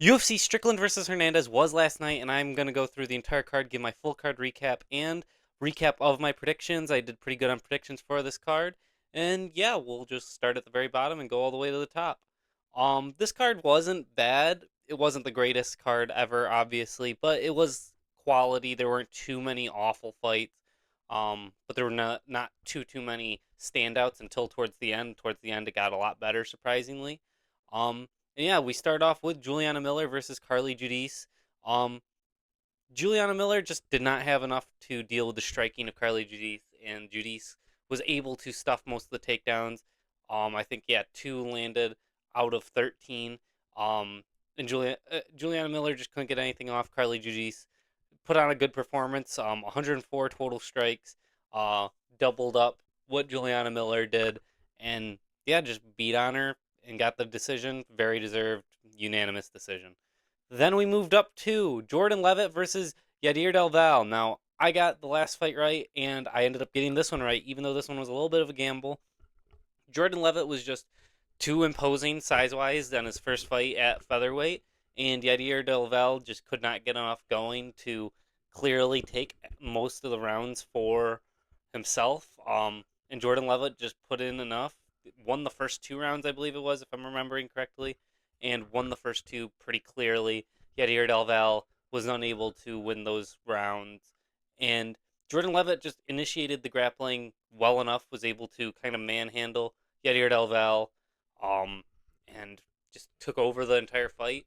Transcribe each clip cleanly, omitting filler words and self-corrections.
UFC Strickland versus Hernandez was last night, and I'm going to go through the entire card, give my full card recap, and recap of my predictions. I did pretty good on predictions for this card. And yeah, we'll just start at the very bottom and go all the way to the top. This card wasn't bad. It wasn't the greatest card ever, obviously, but it was quality. There weren't too many awful fights. But there were not too many standouts until towards the end. Towards the end, it got a lot better, surprisingly. Um, and yeah, we start off with Juliana Miller versus Carly Judice. Um, Juliana Miller just did not have enough to deal with the striking of Carly Judice, and Judice was able to stuff most of the takedowns. I think yeah, two landed out of 13. And Juliana Miller just couldn't get anything off. Carly Judice put on a good performance. 104 total strikes. Uh, Doubled up what Juliana Miller did, and yeah, just beat on her and got the decision. Very deserved, unanimous decision. Then we moved up to Jordan Levitt versus Yadir Del Val. Now, I got the last fight right, and I ended up getting this one right, even though this one was a little bit of a gamble. Jordan Levitt was just too imposing size wise on his first fight at featherweight, and Yadir Del Val just could not get enough going to clearly take most of the rounds for himself. And Jordan Levitt just put in enough, won the first two rounds, I believe it was, if I'm remembering correctly, and won the first two pretty clearly. Yadir Del Val was unable to win those rounds, and Jordan Levitt just initiated the grappling well enough, was able to kind of manhandle Yadir Del Val, um, and just took over the entire fight,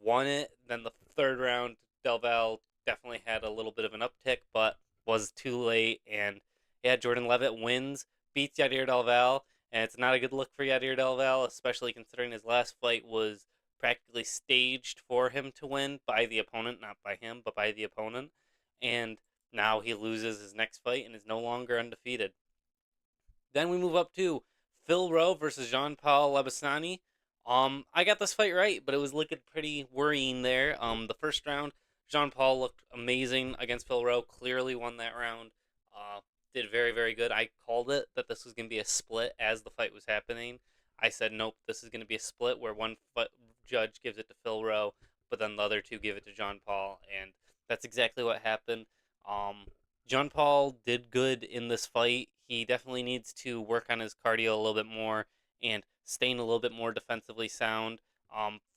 won it. Then the third round, Del Val definitely had a little bit of an uptick, but was too late. And yeah, Jordan Levitt wins, beats Yadir Del Val, and it's not a good look for Yadir Del Val, especially considering his last fight was practically staged for him to win by the opponent, not by him, but by the opponent. And now he loses his next fight and is no longer undefeated. Then we move up to Phil Rowe versus Jean Paul Lebasani. I got this fight right, but it was looking pretty worrying there. The first round, Jean Paul looked amazing against Phil Rowe. Clearly won that round. Did very good. I called it that this was going to be a split as the fight was happening. I said nope, this is going to be a split where one judge gives it to Phil Rowe, but then the other two give it to Jean Paul, and that's exactly what happened. Um, John Paul did good in this fight. He definitely needs to work on his cardio a little bit more and staying a little bit more defensively sound.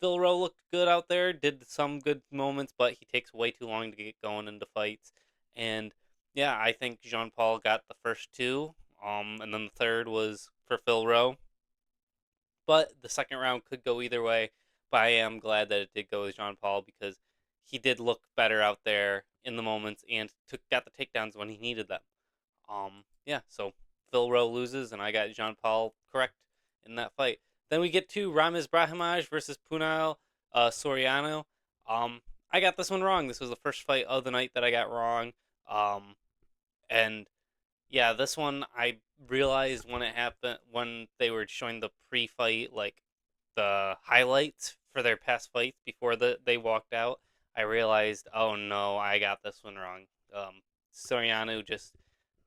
Phil Rowe looked good out there, did some good moments, but he takes way too long to get going into fights. And yeah, I think Jean Paul got the first two, and then the third was for Phil Rowe. But the second round could go either way. But I am glad that it did go with Jean Paul because he did look better out there in the moments and got the takedowns when he needed them. Yeah, so Phil Rowe loses, and I got Jean Paul correct in that fight. Then we get to Ramiz Brahimaj versus Punal Soriano. I got this one wrong. This was the first fight of the night that I got wrong. Um, and yeah, this one I realized when it happened when they were showing the pre-fight, like the highlights for their past fights before they walked out. I realized, oh no, I got this one wrong. Soriano just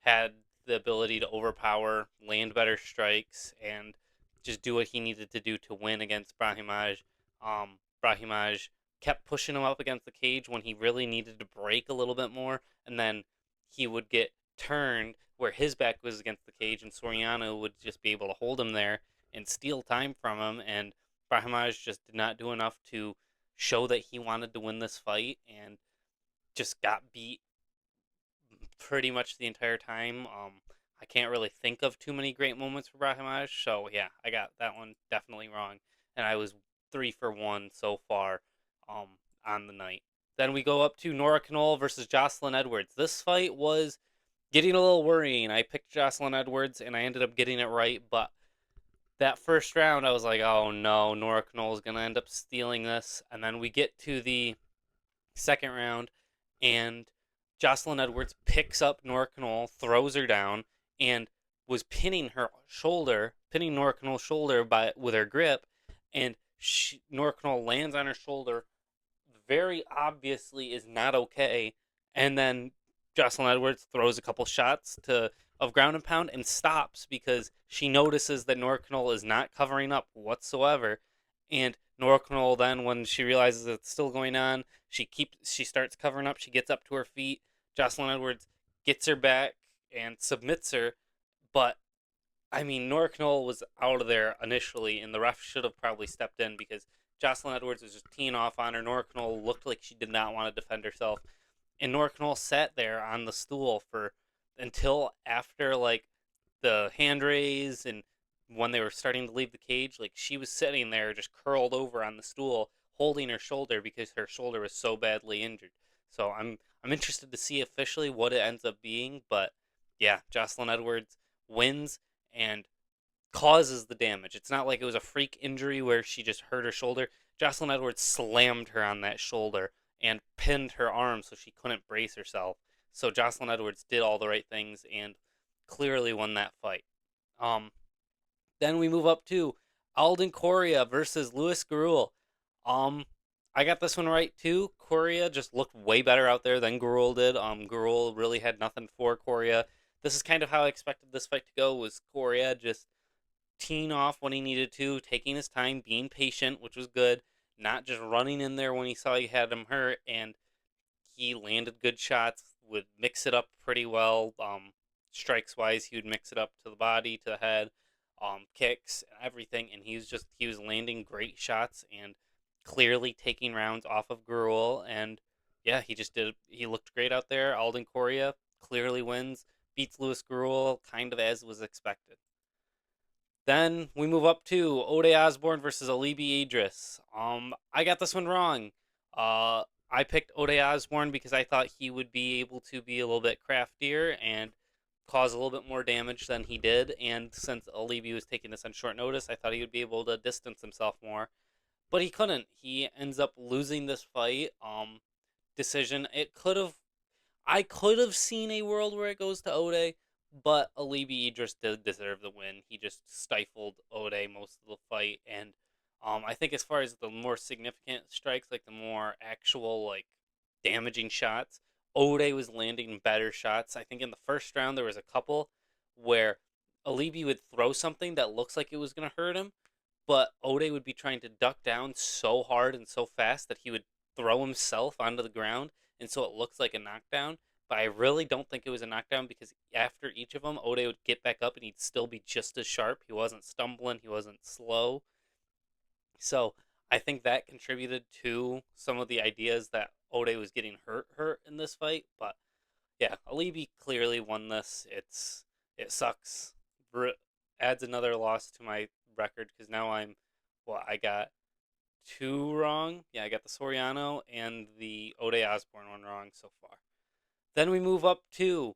had the ability to overpower, land better strikes, and just do what he needed to do to win against Brahimaj. Brahimaj kept pushing him up against the cage when he really needed to break a little bit more, and then he would get turned where his back was against the cage, and Soriano would just be able to hold him there and steal time from him. And Brahimaj just did not do enough to show that he wanted to win this fight, and just got beat pretty much the entire time. I can't really think of too many great moments for Brahimaj, so yeah, I got that one definitely wrong, and I was 3 for 1 so far um, on the night. Then we go up to Nora Knoll versus Jocelyn Edwards. This fight was getting a little worrying. I picked Jocelyn Edwards, and I ended up getting it right, but that first round, I was like, oh no, Nora Knoll is going to end up stealing this. And then we get to the second round, and Jocelyn Edwards picks up Nora Knoll, throws her down, and was pinning her shoulder, pinning Nora Knoll's shoulder with her grip, and Nora Knoll lands on her shoulder, very obviously is not okay, and then Jocelyn Edwards throws a couple shots of ground and pound and stops because she notices that Nora Knoll is not covering up whatsoever, And Nora Knoll then, when she realizes it's still going on, she starts covering up. She gets up to her feet. Jocelyn Edwards gets her back and submits her. But I mean, Nora Knoll was out of there initially, and the ref should have probably stepped in because Jocelyn Edwards was just teeing off on her. Nora Knoll looked like she did not want to defend herself, and Nora Knoll sat there on the stool for until after like the hand raise and when they were starting to leave the cage. Like she was sitting there just curled over on the stool, holding her shoulder because her shoulder was so badly injured. So I'm interested to see officially what it ends up being, but yeah, Jocelyn Edwards wins and causes the damage. It's not like it was a freak injury where she just hurt her shoulder. Jocelyn Edwards slammed her on that shoulder and pinned her arm so she couldn't brace herself. So Jocelyn Edwards did all the right things and clearly won that fight. Um, then we move up to Alden Correa versus Louis Garul. Um, I got this one right too. Correa just looked way better out there than Garul did. Garul really had nothing for Correa. This is kind of how I expected this fight to go. Was Correa just teeing off when he needed to, taking his time, being patient, which was good, not just running in there when he saw he had him hurt, and he landed good shots, would mix it up pretty well. Strikes wise, he would mix it up to the body, to the head, kicks, everything, and he was landing great shots and clearly taking rounds off of Gruel, and yeah, he looked great out there. Alden Correa clearly wins, beats Louis Gruel, kind of as was expected. Then we move up to Ode Osborne versus Alibi Idris. I got this one wrong. I picked Ode Osborne because I thought he would be able to be a little bit craftier and cause a little bit more damage than he did. And since Alibi was taking this on short notice, I thought he would be able to distance himself more. But he couldn't. He ends up losing this fight. Decision. I could have seen a world where it goes to Ode, but Alibi just did deserve the win. He just stifled Ode most of the fight, and I think as far as the more significant strikes, like the more actual like damaging shots, Ode was landing better shots. I think in the first round there was a couple where Alibi would throw something that looks like it was gonna hurt him, but Ode would be trying to duck down so hard and so fast that he would throw himself onto the ground, and so it looks like a knockdown. But I really don't think it was a knockdown because after each of them, Ode would get back up and he'd still be just as sharp. He wasn't stumbling, he wasn't slow. So I think that contributed to some of the ideas that Ode was getting hurt in this fight. But yeah, Alibi clearly won this. It sucks. Adds another loss to my record because now I got two wrong. Yeah, I got the Soriano and the Ode Osborne one wrong so far. Then we move up to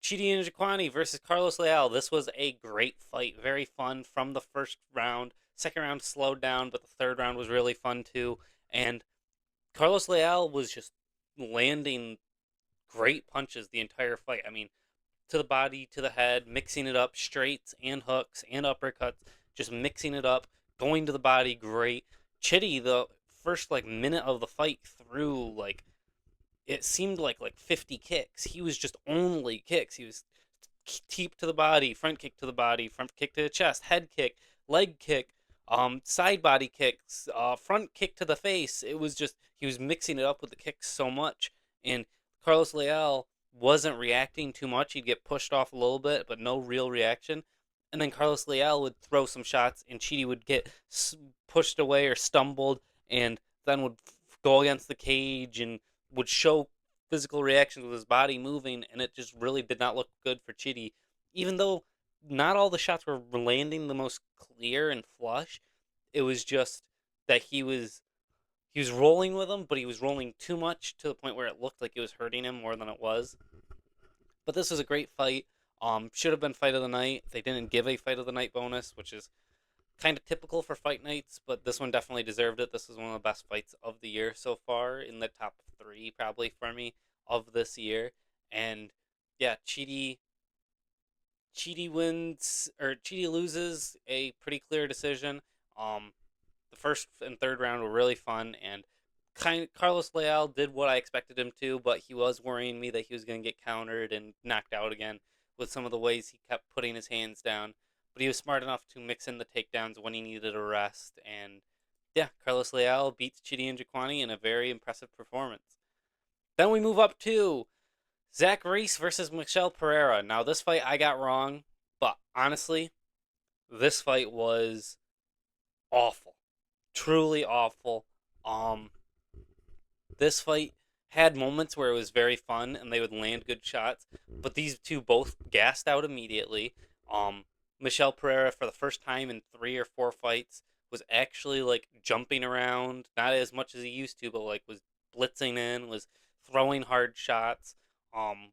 Chidi Njokuani versus Carlos Leal. This was a great fight, very fun from the first round. Second round slowed down, but the third round was really fun too. And Carlos Leal was just landing great punches the entire fight. I mean, to the body, to the head, mixing it up, straights and hooks and uppercuts, just mixing it up, going to the body, great. Chitty, the first like minute of the fight threw like it seemed like 50 kicks. He was just only kicks. He was teep to the body, front kick to the body, front kick to the chest, head kick, leg kick, side body kicks, front kick to the face. It was just he was mixing it up with the kicks so much, and Carlos Leal wasn't reacting too much. He'd get pushed off a little bit, but no real reaction. And then Carlos Leal would throw some shots, and Chidi would get pushed away or stumbled, and then would go against the cage and would show physical reactions with his body moving, and it just really did not look good for Chidi. Even though not all the shots were landing the most clear and flush, it was just that he was rolling with them, but he was rolling too much to the point where it looked like it was hurting him more than it was. But this was a great fight. Should have been fight of the night. They didn't give a fight of the night bonus, which is kind of typical for fight nights, but this one definitely deserved it. This was one of the best fights of the year so far, in the top three probably for me of this year. And yeah, Chidi loses a pretty clear decision. The first and third round were really fun, and Carlos Leal did what I expected him to, but he was worrying me that he was going to get countered and knocked out again with some of the ways he kept putting his hands down. But he was smart enough to mix in the takedowns when he needed a rest, and Yeah, Carlos Leal beats Chidi and Jaquani in a very impressive performance. Then we move up to Zach Reese versus Michelle Pereira. Now, this fight I got wrong, but honestly, this fight was awful. Truly awful. Um, this fight had moments where it was very fun and they would land good shots, but these two both gassed out immediately. Um, Michelle Pereira, for the first time in 3 or 4 fights, was actually like jumping around, not as much as he used to, but like was blitzing in, was throwing hard shots.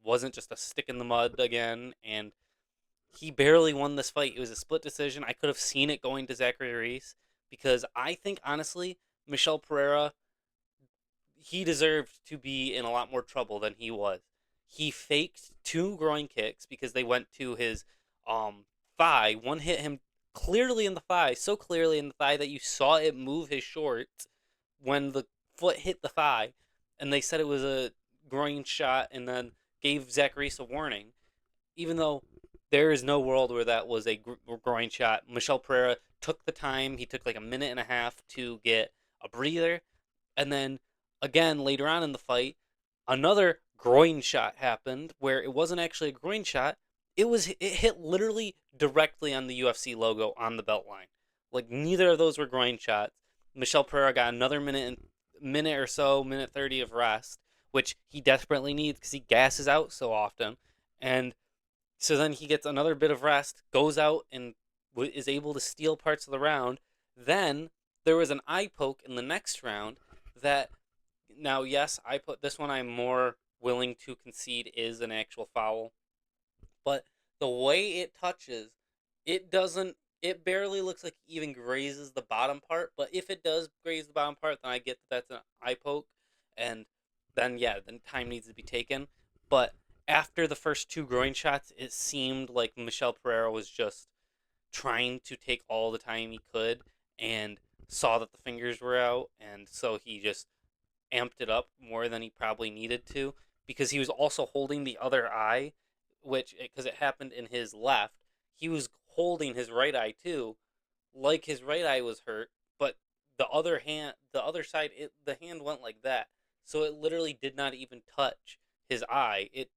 Wasn't just a stick in the mud again, and he barely won this fight. It was a split decision. I could have seen it going to Zachary Reese because I think honestly, Michelle Pereira, he deserved to be in a lot more trouble than he was. He faked 2 groin kicks because they went to his thigh. One hit him clearly in the thigh, so clearly in the thigh that you saw it move his shorts when the foot hit the thigh, and they said it was a groin shot, and then gave Zach Reese a warning, even though there is no world where that was a groin shot. Michelle Pereira took the time. He took like a minute and a half to get a breather, and then again later on in the fight, another groin shot happened where it wasn't actually a groin shot. It hit literally directly on the UFC logo on the belt line. Like neither of those were groin shots. Michelle Pereira got another minute or so, minute 30 of rest, which he desperately needs because he gasses out so often. And so then he gets another bit of rest, goes out and is able to steal parts of the round. Then there was an eye poke in the next round that, now, yes, I put this one, I'm more willing to concede is an actual foul. But the way it touches, it doesn't, it barely looks like it even grazes the bottom part. But if it does graze the bottom part, then I get that that's an eye poke. And then, yeah, then time needs to be taken. But after the first 2 groin shots, it seemed like Michelle Pereira was just trying to take all the time he could and saw that the fingers were out. And so he just amped it up more than he probably needed to because he was also holding the other eye, which, because it happened in his left, he was holding his right eye too, like his right eye was hurt, but the other side, the hand went like that, so it literally did not even touch his eye. It,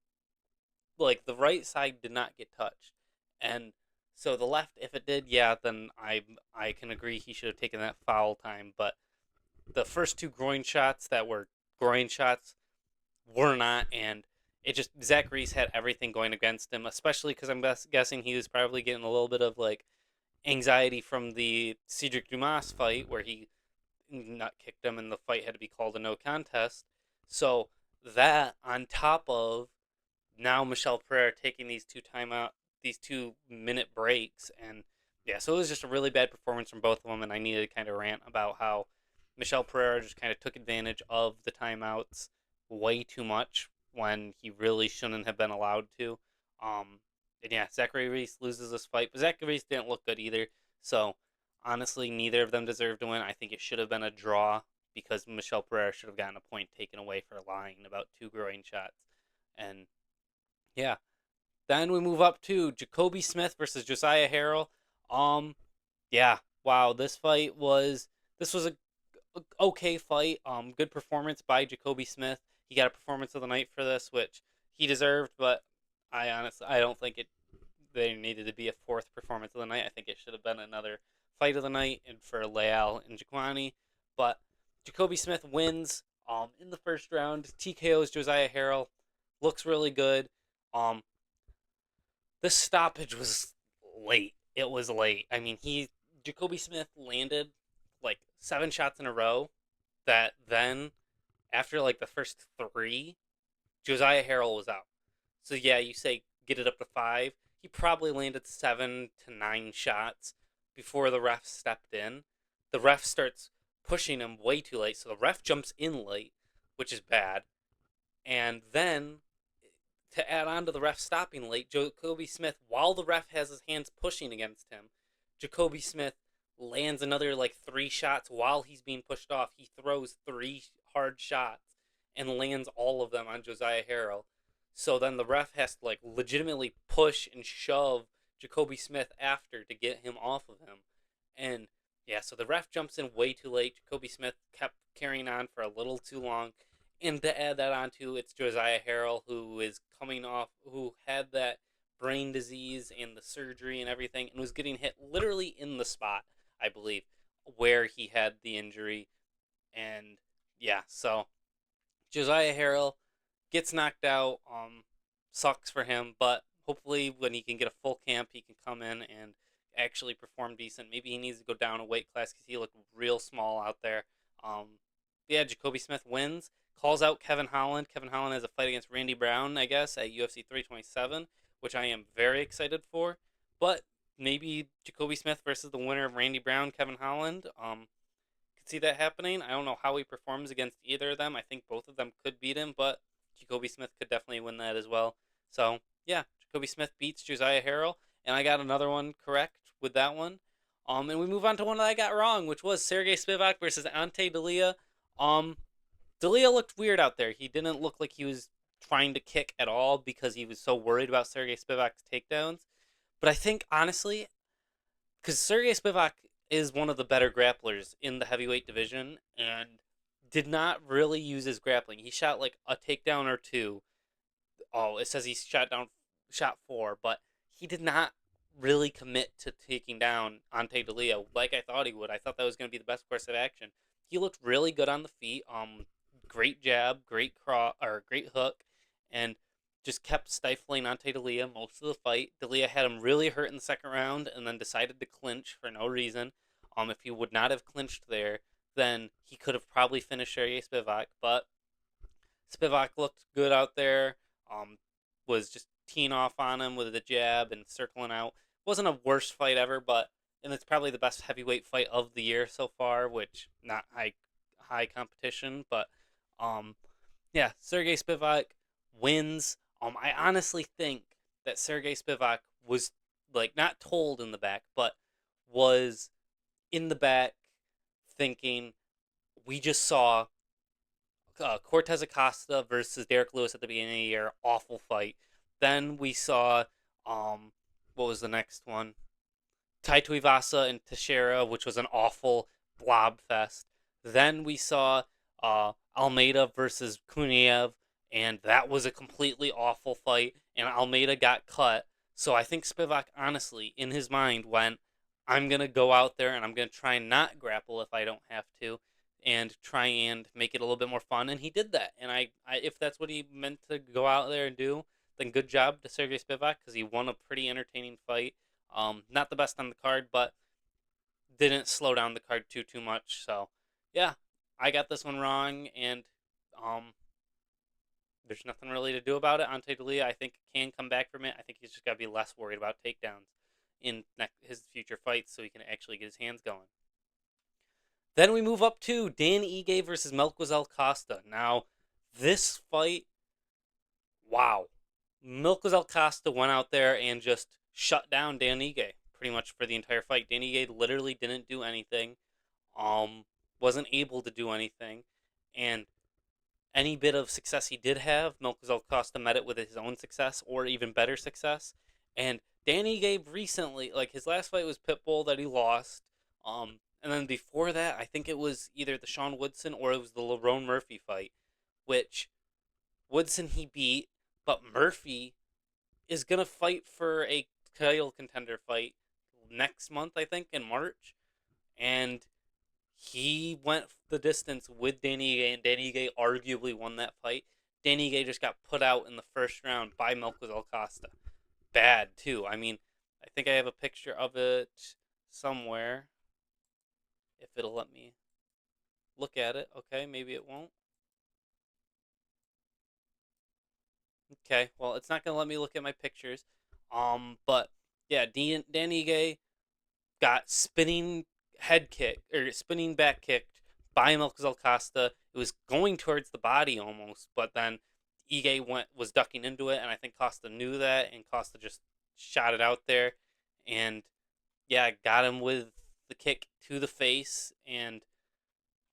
like, the right side did not get touched, and so the left, if it did, yeah, then I can agree he should have taken that foul time, but the first 2 groin shots that were groin shots were not, and it just, Zach Reese had everything going against him, especially because I'm guessing he was probably getting a little bit of like anxiety from the Cedric Dumas fight where he nut kicked him and the fight had to be called a no contest. So that on top of now Michelle Pereira taking these 2 minute breaks, and yeah, so it was just a really bad performance from both of them, and I needed to kind of rant about how Michelle Pereira just kind of took advantage of the timeouts way too much when he really shouldn't have been allowed to. And yeah, Zachary Reese loses this fight, but Zachary Reese didn't look good either. So honestly, neither of them deserved to win. I think it should have been a draw because Michelle Pereira should have gotten a point taken away for lying about 2 groin shots. And yeah, then we move up to Jacoby Smith versus Josiah Harrell. Um, yeah, wow, this was a okay fight. Good performance by Jacoby Smith. He got a performance of the night for this, which he deserved. But I don't think there needed to be a 4th performance of the night. I think it should have been another fight of the night and for Leal and Jaquani. But Jacoby Smith wins. In the first round, TKO's Josiah Harrell. Looks really good. Um, this stoppage was late. It was late. I mean, Jacoby Smith landed like 7 shots in a row that then after like the first 3, Josiah Harrell was out. So yeah, you say get it up to 5. He probably landed 7 to 9 shots before the ref stepped in. The ref starts pushing him way too late, so the ref jumps in late, which is bad. And then to add on to the ref stopping late, Jacoby Smith, while the ref has his hands pushing against him, Jacoby Smith lands another like 3 shots while he's being pushed off. He throws 3 hard shots and lands all of them on Josiah Harrell. So then the ref has to like legitimately push and shove Jacoby Smith after to get him off of him. And Yeah, so the ref jumps in way too late. Jacoby Smith kept carrying on for a little too long. And to add that onto, it's Josiah Harrell who is coming off, who had that brain disease and the surgery and everything, and was getting hit literally in the spot, I believe, where he had the injury. And yeah, so Josiah Harrell gets knocked out. Sucks for him, but hopefully when he can get a full camp, he can come in and actually perform decent. Maybe he needs to go down a weight class because he looked real small out there. Yeah, Jacoby Smith wins, calls out Kevin Holland. Kevin Holland has a fight against Randy Brown, I guess, at UFC 327, which I am very excited for. But maybe Jacoby Smith versus the winner of Randy Brown, Kevin Holland. Could see that happening. I don't know how he performs against either of them. I think both of them could beat him, but Jacoby Smith could definitely win that as well. So yeah, Jacoby Smith beats Josiah Harrell, and I got another one correct with that one. And we move on to one that I got wrong, which was Sergey Spivak versus Ante Dalia. Um, Dalia looked weird out there. He didn't look like he was trying to kick at all because he was so worried about Sergey Spivak's takedowns. But I think honestly, because Sergey Spivak is one of the better grapplers in the heavyweight division and did not really use his grappling. He shot like a takedown or two. Oh, it says he shot four, but he did not really commit to taking down Ante DeLeo like I thought he would. I thought that was going to be the best course of action. He looked really good on the feet. Great jab, great cross or great hook, and just kept stifling Ante Dalia most of the fight. Dalia had him really hurt in the second round and then decided to clinch for no reason. If he would not have clinched there, then he could have probably finished Sergey Spivak. But Spivak looked good out there. Was just teeing off on him with the jab and circling out. Wasn't a worst fight ever, but and it's probably the best heavyweight fight of the year so far, which not high competition, but um yeah, Sergey Spivak wins. I honestly think that Sergey Spivak was like not told in the back, but was in the back thinking we just saw Cortez Acosta versus Derek Lewis at the beginning of the year, awful fight. Then we saw what was the next one? Tai Tuivasa and Teixeira, which was an awful blob fest. Then we saw Almeida versus Kuniev, and that was a completely awful fight, and Almeida got cut. So I think Spivak, honestly, in his mind, went, I'm going to go out there and I'm going to try and not grapple if I don't have to, and try and make it a little bit more fun. And he did that. And if that's what he meant to go out there and do, then good job to Sergey Spivak because he won a pretty entertaining fight. Not the best on the card, but didn't slow down the card too much. So yeah, I got this one wrong, and um, there's nothing really to do about it. Ante Dalia, I think, can come back from it. I think he's just got to be less worried about takedowns in his future fights, so he can actually get his hands going. Then we move up to Dan Ige versus Melquizael Costa. Now, this fight, wow. Melquizael Costa went out there and just shut down Dan Ige pretty much for the entire fight. Dan Ige literally didn't do anything, wasn't able to do anything, and any bit of success he did have, Melquizael Costa met it with his own success or even better success. And Danny Gabe recently, like his last fight was Pitbull that he lost. And then before that, I think it was either the Sean Woodson or it was the Lerone Murphy fight, which Woodson he beat, but Murphy is gonna fight for a title contender fight next month, I think, in March, and he went the distance with Danny Gay, and Danny Gay arguably won that fight. Danny Gay just got put out in the first round by Melquizael Costa. Bad, too. I mean, I think I have a picture of it somewhere. If it'll let me look at it. Okay, maybe it won't. Okay, well, it's not going to let me look at my pictures. But yeah, Danny Gay got spinning head kick or spinning back kicked by Melquizael Costa. It was going towards the body almost, but then Ige was ducking into it, and I think Costa knew that, and Costa just shot it out there, and yeah, got him with the kick to the face, and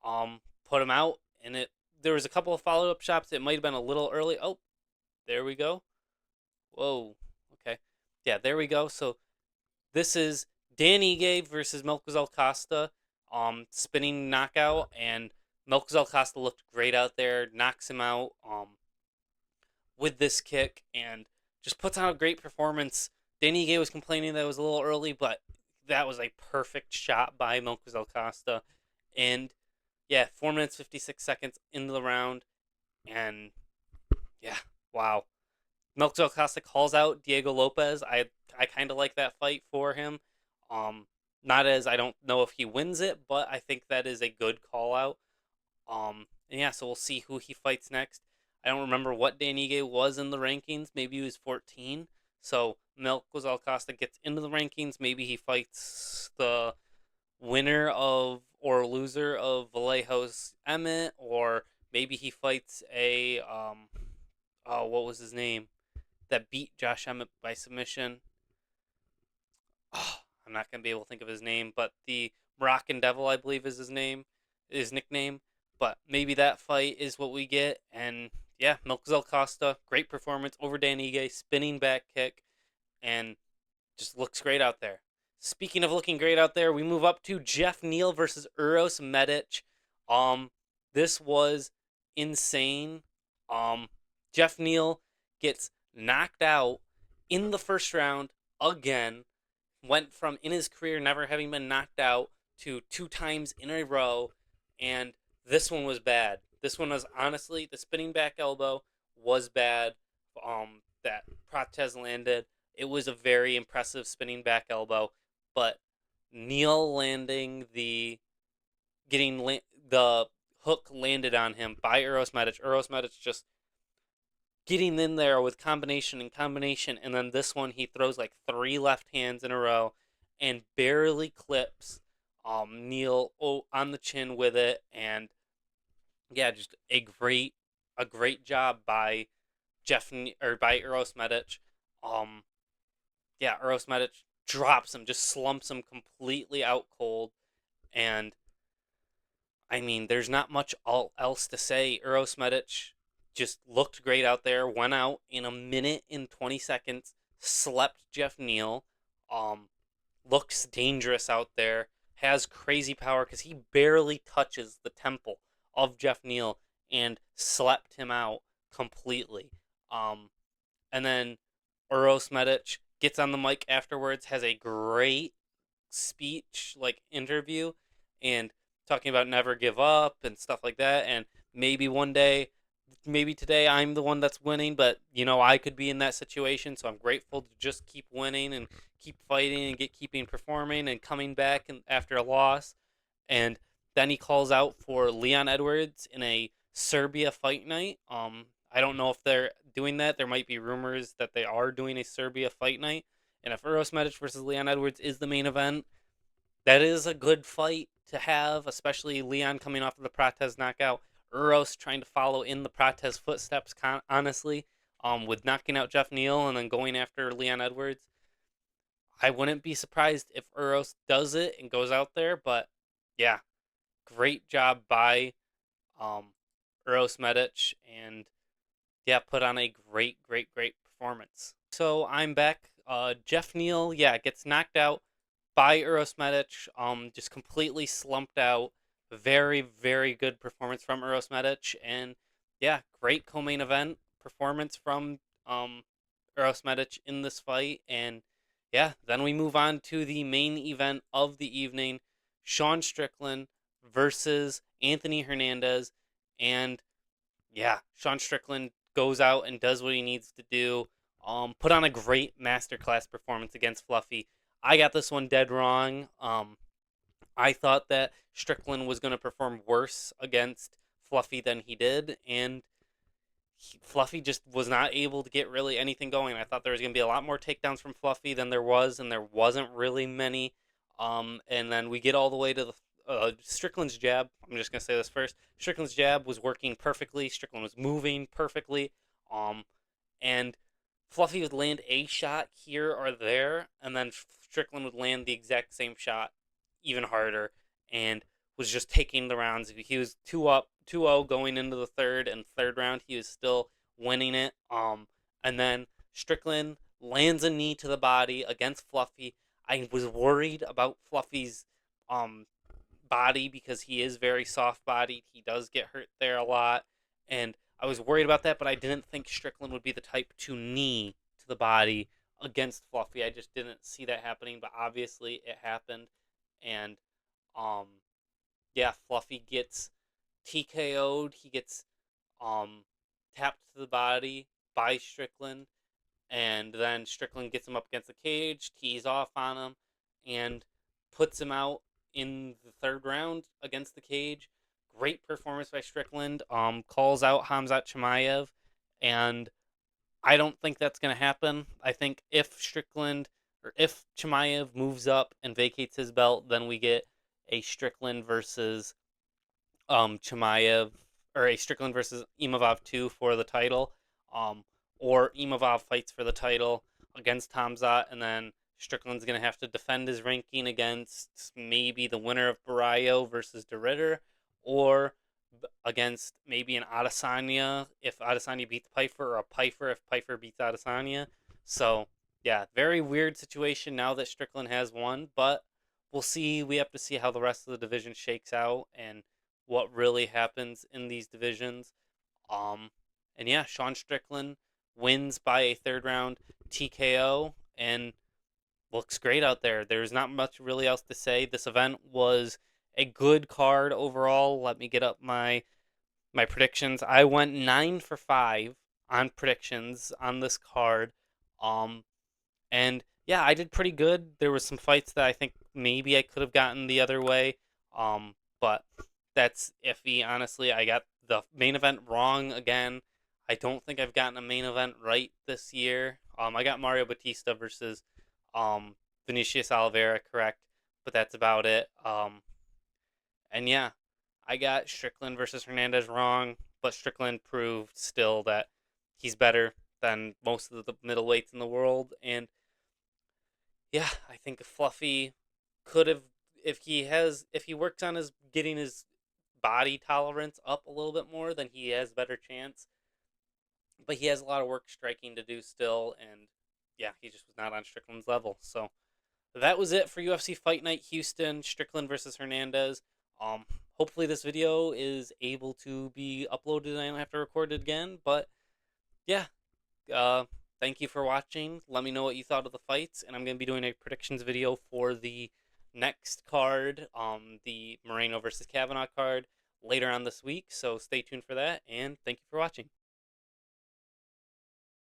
put him out. And there was a couple of follow up shots. It might have been a little early. Oh, there we go. Whoa. Okay. Yeah, there we go. So this is Dan Ige versus Melquizael Costa. spinning knockout, and Melquizael Costa looked great out there, knocks him out with this kick, and just puts on a great performance. Danny Gay was complaining that it was a little early, but that was a perfect shot by Melquizael Costa. And yeah, 4 minutes 56 seconds into the round, and yeah, wow. Melquizael Costa calls out Diego Lopez. I kind of like that fight for him. Um, Not as I don't know if he wins it, but I think that is a good call out. And yeah, so we'll see who he fights next. I don't remember what Dan Ige was in the rankings. Maybe he was 14. So Melquizael Costa gets into the rankings. Maybe he fights the winner of or loser of Vallejo's Emmett, or maybe he fights a oh, what was his name that beat Josh Emmett by submission? Oh, I'm not gonna be able to think of his name, but the Moroccan Devil, I believe, is his nickname. But maybe that fight is what we get. And yeah, Melquizael Costa, great performance over Dan Ige, spinning back kick, and just looks great out there. Speaking of looking great out there, we move up to Jeff Neal versus Uros Medic. Um, this was insane. Um, Jeff Neal gets knocked out in the first round again. Went from in his career never having been knocked out to 2 times in a row, and this one was bad. This one was honestly the spinning back elbow was bad. That Prates landed. It was a very impressive spinning back elbow, but Neal landing the hook landed on him by Uros Medic. Uros Medic just getting in there with combination and combination, and then this one he throws like 3 left hands in a row and barely clips Neal on the chin with it. And yeah, just a great job by by Uros Medic. Um, yeah, Uros Medic drops him, just slumps him completely out cold, and I mean, there's not much else to say. Uros Medic just looked great out there. Went out in 1 minute and 20 seconds. Slept Jeff Neal. Um, Looks dangerous out there. Has crazy power because he barely touches the temple of Jeff Neal and slept him out completely. Um, and then Uros Medic gets on the mic afterwards. Has a great speech, like interview, and talking about never give up and stuff like that. And maybe one day, maybe today, I'm the one that's winning, but I could be in that situation. So I'm grateful to just keep winning and keep fighting and keeping performing and coming back and after a loss. And then he calls out for Leon Edwards in a Serbia fight night. I don't know if they're doing that. There might be rumors that they are doing a Serbia fight night. And if Uros Medic versus Leon Edwards is the main event, that is a good fight to have, especially Leon coming off of the Prates knockout. Uros trying to follow in the Prates footsteps, honestly, with knocking out Jeff Neal and then going after Leon Edwards. I wouldn't be surprised if Uros does it and goes out there, but yeah, great job by um, Uros Medic, and yeah, put on a great performance. So I'm back. Jeff Neal, yeah, gets knocked out by Uros Medic. Just completely slumped out. Very good performance from Uros Medic, and yeah, great co-main event performance from Uros Medic in this fight. And yeah, then we move on to the main event of the evening: Sean Strickland versus Anthony Hernandez. And yeah, Sean Strickland goes out and does what he needs to do. Put on a great masterclass performance against Fluffy. I got this one dead wrong. I thought that Strickland was going to perform worse against Fluffy than he did, and Fluffy just was not able to get really anything going. I thought there was going to be a lot more takedowns from Fluffy than there was, and there wasn't really many. And then we get all the way to the Strickland's jab. I'm just going to say this first. Strickland's jab was working perfectly. Strickland was moving perfectly. And Fluffy would land a shot here or there, and then Strickland would land the exact same shot even harder, and was just taking the rounds. He was 2-up, 2-0 going into the third round. He was still winning it. And then Strickland lands a knee to the body against Fluffy. I was worried about Fluffy's body because he is very soft bodied. He does get hurt there a lot. And I was worried about that, but I didn't think Strickland would be the type to knee to the body against Fluffy. I just didn't see that happening, but obviously it happened. And um yeah, Fluffy gets TKO'd. He gets um tapped to the body by Strickland, and then Strickland gets him up against the cage, tees off on him, and puts him out in the third round against the cage. Great performance by Strickland. Calls out Hamzat Chimaev, and I don't think that's going to happen. I think if Strickland or if Chimaev moves up and vacates his belt, then we get a Strickland versus Chimaev, or a Strickland versus Imavov 2 for the title. Um, or Imavov fights for the title against Hamzat, and then Strickland's going to have to defend his ranking against maybe the winner of Barrio versus DeRitter, or against maybe an Adesanya if Adesanya beats Piper, or a Piper if Piper beats Adesanya. So, yeah, very weird situation now that Strickland has won, but we'll see. We have to see how the rest of the division shakes out and what really happens in these divisions. Um, and yeah, Sean Strickland wins by a third round TKO and looks great out there. There's not much really else to say. This event was a good card overall. Let me get up my predictions. I went 9 for 5 on predictions on this card. Um, and yeah, I did pretty good. There was some fights that I think maybe I could have gotten the other way. But that's iffy. Honestly, I got the main event wrong again. I don't think I've gotten a main event right this year. I got Mario Batista versus Vinicius Oliveira correct, but that's about it. And yeah, I got Strickland versus Hernandez wrong, but Strickland proved still that he's better than most of the middleweights in the world. And yeah, I think Fluffy could have, if he works on his getting his body tolerance up a little bit more, then he has a better chance. But he has a lot of work striking to do still, and yeah, he just was not on Strickland's level. So that was it for UFC Fight Night Houston, Strickland versus Hernandez. Um, Hopefully this video is able to be uploaded and I don't have to record it again. But yeah, uh, thank you for watching. Let me know what you thought of the fights, and I'm going to be doing a predictions video for the next card, the Moreno versus Kavanaugh card, later on this week. So stay tuned for that, and thank you for watching.